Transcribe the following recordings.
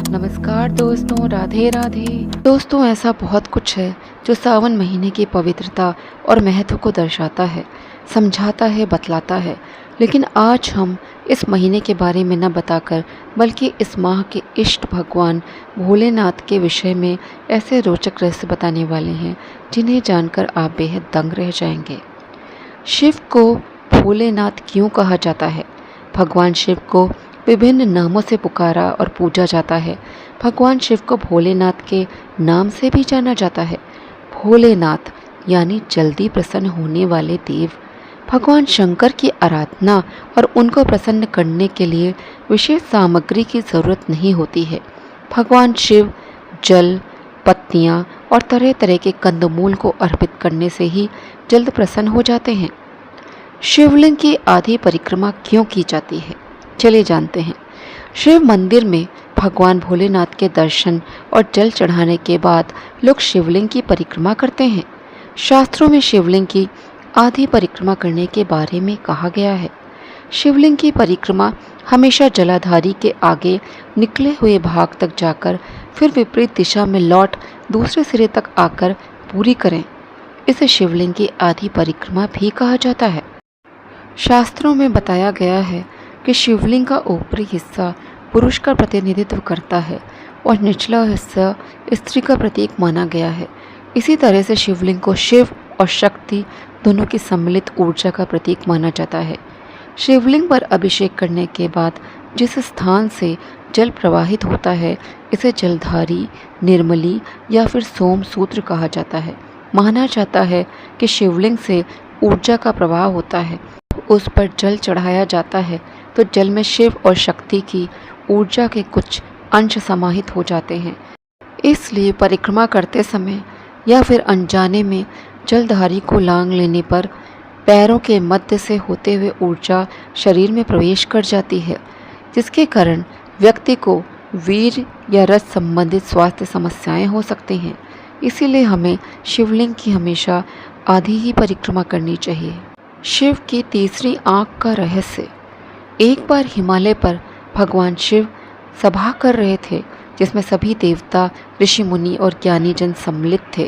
नमस्कार दोस्तों, राधे राधे। दोस्तों, ऐसा बहुत कुछ है जो सावन महीने की पवित्रता और महत्व को दर्शाता है, समझाता है, बतलाता है। लेकिन आज हम इस महीने के बारे में न बताकर बल्कि इस माह के इष्ट भगवान भोलेनाथ के विषय में ऐसे रोचक रहस्य बताने वाले हैं जिन्हें जानकर आप बेहद दंग रह जाएंगे। शिव को भोलेनाथ क्यों कहा जाता है? भगवान शिव को विभिन्न नामों से पुकारा और पूजा जाता है। भगवान शिव को भोलेनाथ के नाम से भी जाना जाता है। भोलेनाथ यानी जल्दी प्रसन्न होने वाले देव। भगवान शंकर की आराधना और उनको प्रसन्न करने के लिए विशेष सामग्री की ज़रूरत नहीं होती है। भगवान शिव जल, पत्तियाँ और तरह तरह के कंदमूल को अर्पित करने से ही जल्द प्रसन्न हो जाते हैं। शिवलिंग की आधी परिक्रमा क्यों की जाती है? चलिए जानते हैं। शिव मंदिर में भगवान भोलेनाथ के दर्शन और जल चढ़ाने के बाद लोग शिवलिंग की परिक्रमा करते हैं। शास्त्रों में शिवलिंग की आधी परिक्रमा करने के बारे में कहा गया है। शिवलिंग की परिक्रमा हमेशा जलाधारी के आगे निकले हुए भाग तक जाकर फिर विपरीत दिशा में लौट दूसरे सिरे तक आकर पूरी करें। इसे शिवलिंग की आधी परिक्रमा भी कहा जाता है। शास्त्रों में बताया गया है कि शिवलिंग का ऊपरी हिस्सा पुरुष का प्रतिनिधित्व करता है और निचला हिस्सा स्त्री का प्रतीक माना गया है। इसी तरह से शिवलिंग को शिव और शक्ति दोनों की सम्मिलित ऊर्जा का प्रतीक माना जाता है। शिवलिंग पर अभिषेक करने के बाद जिस स्थान से जल प्रवाहित होता है इसे जलधारी, निर्मली या फिर सोम सूत्र कहा जाता है। माना जाता है कि शिवलिंग से ऊर्जा का प्रवाह होता है, उस पर जल चढ़ाया जाता है तो जल में शिव और शक्ति की ऊर्जा के कुछ अंश समाहित हो जाते हैं। इसलिए परिक्रमा करते समय या फिर अनजाने में जलधारी को लांग लेने पर पैरों के मध्य से होते हुए ऊर्जा शरीर में प्रवेश कर जाती है, जिसके कारण व्यक्ति को वीर या रस संबंधित स्वास्थ्य समस्याएं हो सकती हैं। इसीलिए हमें शिवलिंग की हमेशा आधी ही परिक्रमा करनी चाहिए। शिव की तीसरी आँख का रहस्य। एक बार हिमालय पर भगवान शिव सभा कर रहे थे जिसमें सभी देवता, ऋषि मुनि और ज्ञानी जन सम्मिलित थे।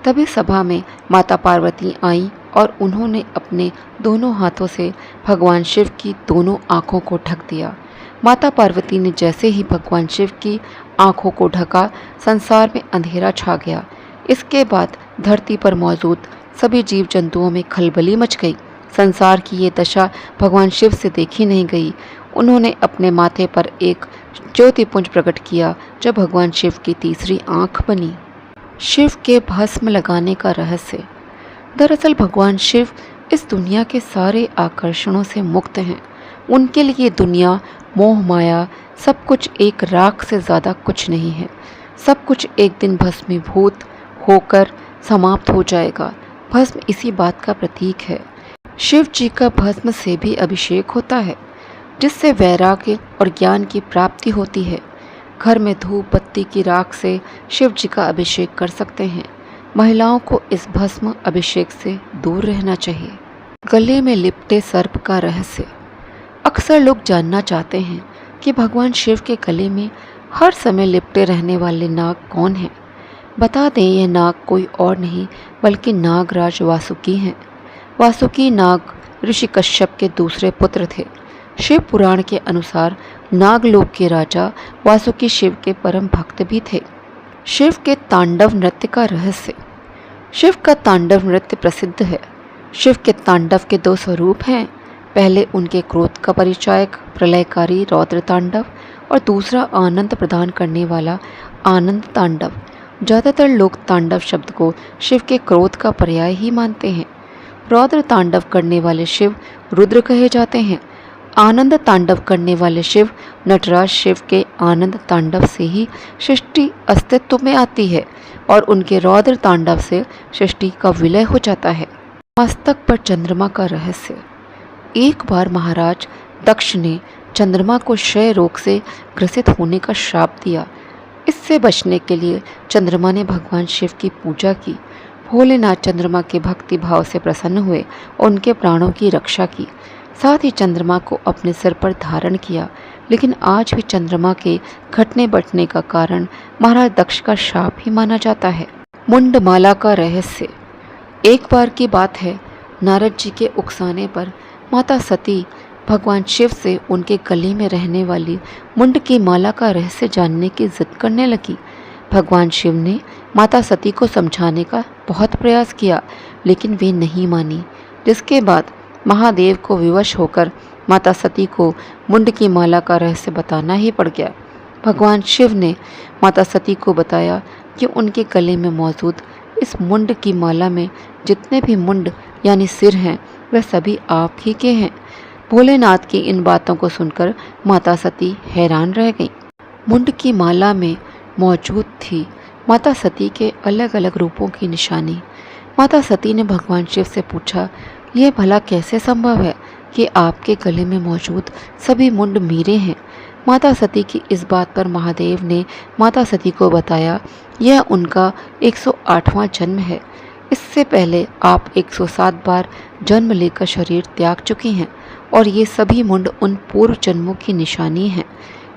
तभी सभा में माता पार्वती आईं और उन्होंने अपने दोनों हाथों से भगवान शिव की दोनों आँखों को ढक दिया। माता पार्वती ने जैसे ही भगवान शिव की आँखों को ढका, संसार में अंधेरा छा गया। इसके बाद धरती पर मौजूद सभी जीव जंतुओं में खलबली मच गई। संसार की ये दशा भगवान शिव से देखी नहीं गई। उन्होंने अपने माथे पर एक ज्योतिपुंज प्रकट किया जो भगवान शिव की तीसरी आँख बनी। शिव के भस्म लगाने का रहस्य। दरअसल भगवान शिव इस दुनिया के सारे आकर्षणों से मुक्त हैं। उनके लिए दुनिया, मोह माया सब कुछ एक राख से ज़्यादा कुछ नहीं है। सब कुछ एक दिन भस्मीभूत होकर समाप्त हो जाएगा। भस्म इसी बात का प्रतीक है। शिव जी का भस्म से भी अभिषेक होता है जिससे वैराग्य और ज्ञान की प्राप्ति होती है। घर में धूप बत्ती की राख से शिव जी का अभिषेक कर सकते हैं। महिलाओं को इस भस्म अभिषेक से दूर रहना चाहिए। गले में लिपटे सर्प का रहस्य। अक्सर लोग जानना चाहते हैं कि भगवान शिव के गले में हर समय लिपटे रहने वाले नाग कौन हैं। बता दें, यह नाग कोई और नहीं बल्कि नागराज वासुकी हैं। वासुकी नाग ऋषि कश्यप के दूसरे पुत्र थे। शिव पुराण के अनुसार नागलोक के राजा वासुकी शिव के परम भक्त भी थे। शिव के तांडव नृत्य का रहस्य। शिव का तांडव नृत्य प्रसिद्ध है। शिव के तांडव के दो स्वरूप हैं। पहले उनके क्रोध का परिचायक प्रलयकारी रौद्र तांडव और दूसरा आनंद प्रदान करने वाला आनंद तांडव। ज़्यादातर लोग तांडव शब्द को शिव के क्रोध का पर्याय ही मानते हैं। रौद्र तांडव करने वाले शिव रुद्र कहे जाते हैं। आनंद तांडव करने वाले शिव नटराज शिव के आनंद तांडव से ही सृष्टि अस्तित्व में आती है और उनके रौद्र तांडव से सृष्टि का विलय हो जाता है। मस्तक पर चंद्रमा का रहस्य। एक बार महाराज दक्ष ने चंद्रमा को क्षय रोग से ग्रसित होने का श्राप दिया। इससे बचने के लिए चंद्रमा ने भगवान शिव की पूजा की। भोलेनाथ चंद्रमा के भक्ति भाव से प्रसन्न हुए और उनके प्राणों की रक्षा की। साथ ही चंद्रमा को अपने सिर पर धारण किया, लेकिन आज भी चंद्रमा के घटने बढ़ने का कारण महाराज दक्ष का शाप ही माना जाता है। मुंडमाला का रहस्य। एक बार की बात है, नारद जी के उकसाने पर माता सती भगवान शिव से उनके गले में रहने वाली मुंड की माला का रहस्य जानने की जिद करने लगी। भगवान शिव ने माता सती को समझाने का बहुत प्रयास किया, लेकिन वे नहीं मानी, जिसके बाद महादेव को विवश होकर माता सती को मुंड की माला का रहस्य बताना ही पड़ गया। भगवान शिव ने माता सती को बताया कि उनके गले में मौजूद इस मुंड की माला में जितने भी मुंड यानी सिर हैं वह सभी आप ही के हैं। भोलेनाथ की इन बातों को सुनकर माता सती हैरान रह गईं। मुंड की माला में मौजूद थी माता सती के अलग अलग रूपों की निशानी। माता सती ने भगवान शिव से पूछा, यह भला कैसे संभव है कि आपके गले में मौजूद सभी मुंड मेरे हैं। माता सती की इस बात पर महादेव ने माता सती को बताया, यह उनका 108वां जन्म है। इससे पहले आप 107 बार जन्म लेकर शरीर त्याग चुकी हैं और ये सभी मुंड उन पूर्व जन्मों की निशानी है।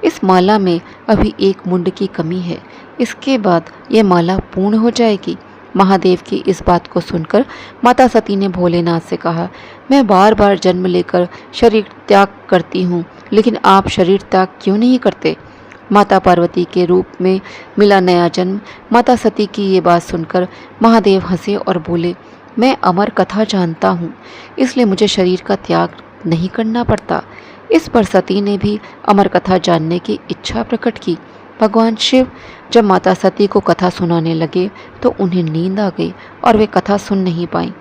इस माला में अभी एक मुंड की कमी है, इसके बाद यह माला पूर्ण हो जाएगी। महादेव की इस बात को सुनकर माता सती ने भोलेनाथ से कहा, मैं बार बार जन्म लेकर शरीर त्याग करती हूँ, लेकिन आप शरीर त्याग क्यों नहीं करते। माता पार्वती के रूप में मिला नया जन्म। माता सती की ये बात सुनकर महादेव हंसे और बोले, मैं अमर कथा जानता हूँ, इसलिए मुझे शरीर का त्याग नहीं करना पड़ता। इस पर सती ने भी अमर कथा जानने की इच्छा प्रकट की। भगवान शिव जब माता सती को कथा सुनाने लगे तो उन्हें नींद आ गई और वे कथा सुन नहीं पाईं,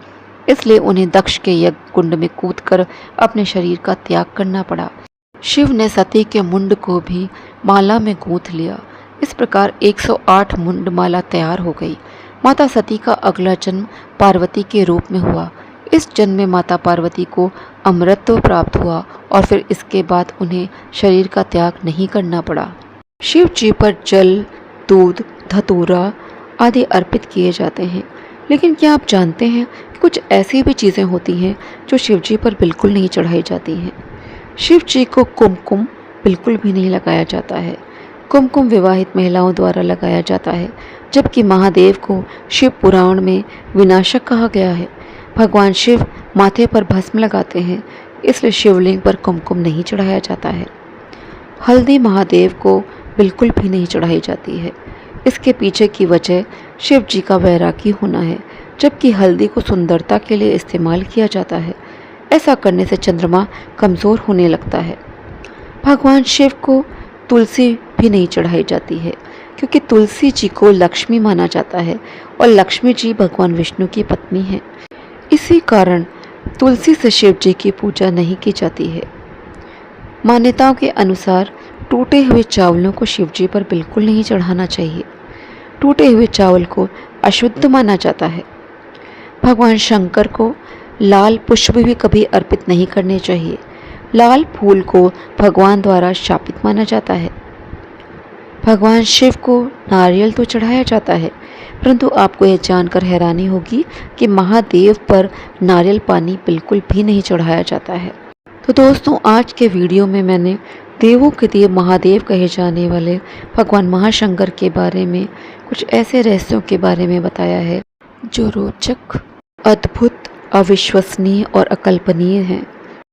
इसलिए उन्हें दक्ष के यज्ञ कुंड में कूदकर अपने शरीर का त्याग करना पड़ा। शिव ने सती के मुंड को भी माला में गूंथ लिया। इस प्रकार 108 मुंड माला तैयार हो गई। माता सती का अगला जन्म पार्वती के रूप में हुआ। इस जन्म में माता पार्वती को अमृतत्व प्राप्त हुआ और फिर इसके बाद उन्हें शरीर का त्याग नहीं करना पड़ा। शिव जी पर जल, दूध, धतूरा आदि अर्पित किए जाते हैं, लेकिन क्या आप जानते हैं कि कुछ ऐसी भी चीज़ें होती हैं जो शिव जी पर बिल्कुल नहीं चढ़ाई जाती हैं। शिव जी को कुमकुम बिल्कुल भी नहीं लगाया जाता है। कुमकुम विवाहित महिलाओं द्वारा लगाया जाता है, जबकि महादेव को शिव पुराण में विनाशक कहा गया है। भगवान शिव माथे पर भस्म लगाते हैं, इसलिए शिवलिंग पर कुमकुम नहीं चढ़ाया जाता है। हल्दी महादेव को बिल्कुल भी नहीं चढ़ाई जाती है। इसके पीछे की वजह शिव जी का वैरागी होना है, जबकि हल्दी को सुंदरता के लिए इस्तेमाल किया जाता है। ऐसा करने से चंद्रमा कमज़ोर होने लगता है। भगवान शिव को तुलसी भी नहीं चढ़ाई जाती है, क्योंकि तुलसी जी को लक्ष्मी माना जाता है और लक्ष्मी जी भगवान विष्णु की पत्नी हैं। इसी कारण तुलसी से शिव जी की पूजा नहीं की जाती है। मान्यताओं के अनुसार टूटे हुए चावलों को शिव जी पर बिल्कुल नहीं चढ़ाना चाहिए। टूटे हुए चावल को अशुद्ध माना जाता है। भगवान शंकर को लाल पुष्प भी कभी अर्पित नहीं करने चाहिए। लाल फूल को भगवान द्वारा शापित माना जाता है। भगवान शिव को नारियल तो चढ़ाया जाता है, परंतु आपको यह जानकर हैरानी होगी कि महादेव पर नारियल पानी बिल्कुल भी नहीं चढ़ाया जाता है। तो दोस्तों, आज के वीडियो में मैंने देवों के देव महादेव कहे जाने वाले भगवान महाशंकर के बारे में कुछ ऐसे रहस्यों के बारे में बताया है जो रोचक, अद्भुत, अविश्वसनीय और अकल्पनीय हैं।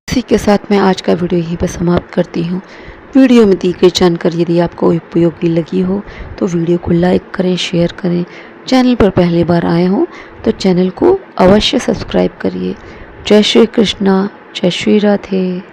इसी के साथ मैं आज का वीडियो यहीं पर समाप्त करती हूँ। वीडियो में दी गई जानकारी यदि आपको उपयोगी लगी हो तो वीडियो को लाइक करें, शेयर करें। चैनल पर पहली बार आए हों तो चैनल को अवश्य सब्सक्राइब करिए। जय श्री कृष्णा, जय श्री राधे।